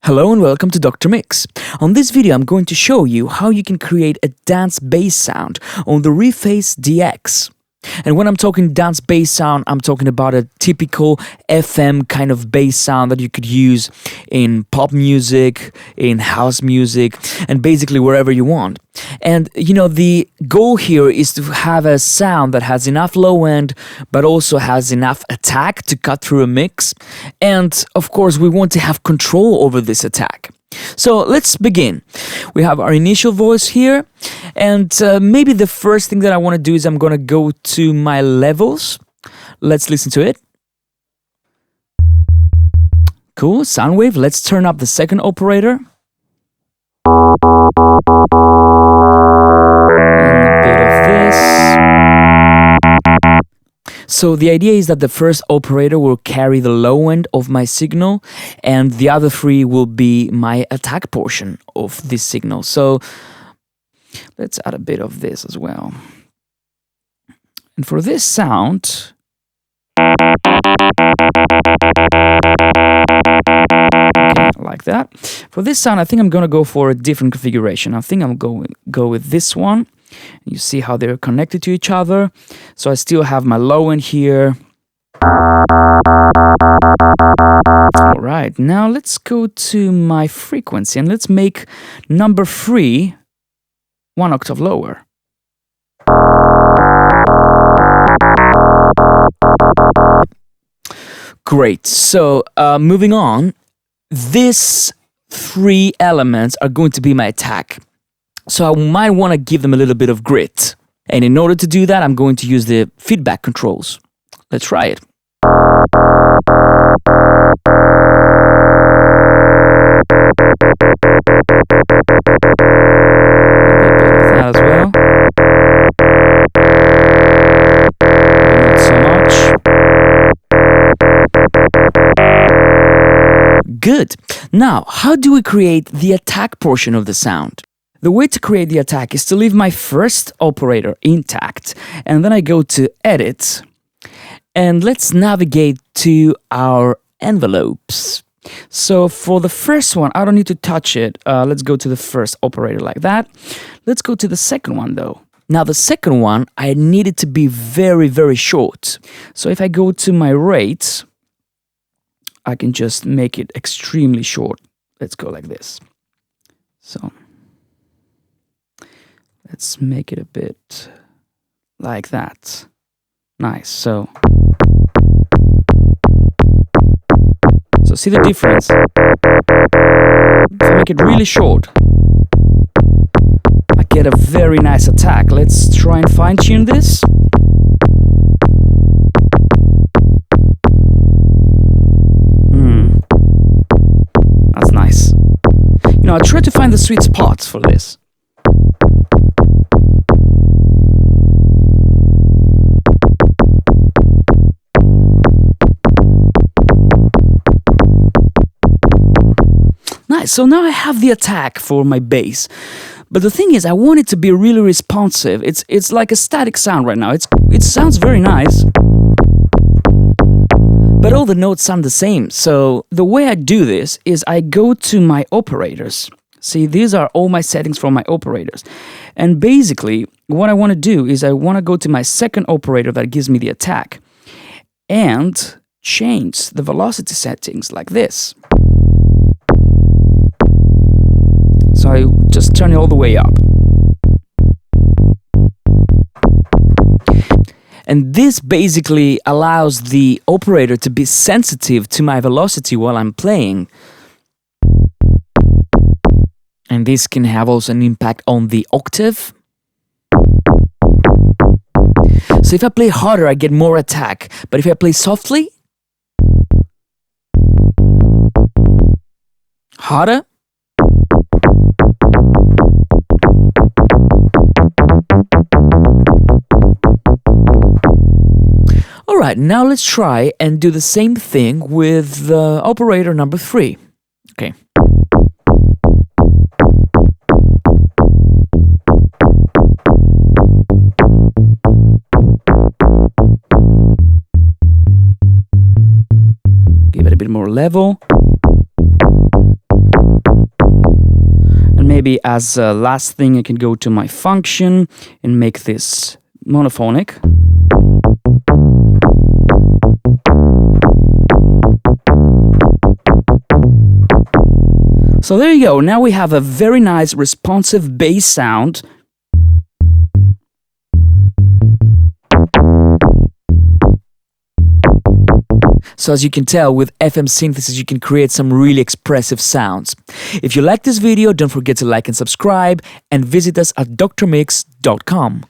Hello and welcome to Dr. Mix. On this video I'm going to show you how you can create a dance bass sound on the Reface DX. And when I'm talking dance bass sound, I'm talking about a typical FM kind of bass sound that you could use in pop music, in house music, and basically wherever you want. And the goal here is to have a sound that has enough low end, but also has enough attack to cut through a mix. And of course, we want to have control over this attack. So let's begin. We have our initial voice here, and maybe the first thing that I want to do is I'm going to go to my levels. Let's listen to it. Cool, sound wave. Let's turn up the second operator. And a bit of this. So the idea is that the first operator will carry the low end of my signal and the other three will be my attack portion of this signal. So let's add a bit of this as well. And for this sound, like that. For this sound, I think I'm going to go for a different configuration. I think I'm going to go with this one. You see how they're connected to each other. So I still have my low end here. All right, now let's go to my frequency and let's make number 3 1 octave lower. Great, so moving on, these 3 elements are going to be my attack. So I might want to give them a little bit of grit. And in order to do that, I'm going to use the feedback controls. Let's try it. Maybe a bit of that as well. Not so much. Good. Now, how do we create the attack portion of the sound? The way to create the attack is to leave my first operator intact, and then I go to Edit, and let's navigate to our envelopes. So for the first one, I don't need to touch it. Let's go to the first operator like that. Let's go to the second one though. Now the second one, I need it to be very, very short. So if I go to my rate, I can just make it extremely short. Let's go like this. So let's make it a bit like that. Nice. So see the difference? If I make it really short, I get a very nice attack. Let's try and fine-tune this. That's nice. I try to find the sweet spots for this. Nice, so now I have the attack for my bass. But the thing is, I want it to be really responsive. It's like a static sound right now. It sounds very nice, but all the notes sound the same. So the way I do this is I go to my operators. See, these are all my settings for my operators. And basically, what I want to do is I want to go to my second operator that gives me the attack and change the velocity settings like this. So I just turn it all the way up. And this basically allows the operator to be sensitive to my velocity while I'm playing. And this can have also an impact on the octave. So if I play harder, I get more attack. But if I play softly, harder, Alright, now let's try and do the same thing with operator number 3. Okay. Give it a bit more level. And maybe as a last thing, I can go to my function and make this monophonic. So there you go. Now we have a very nice responsive bass sound. So as you can tell, with FM synthesis, you can create some really expressive sounds. If you like this video, don't forget to like and subscribe, and visit us at drmix.com.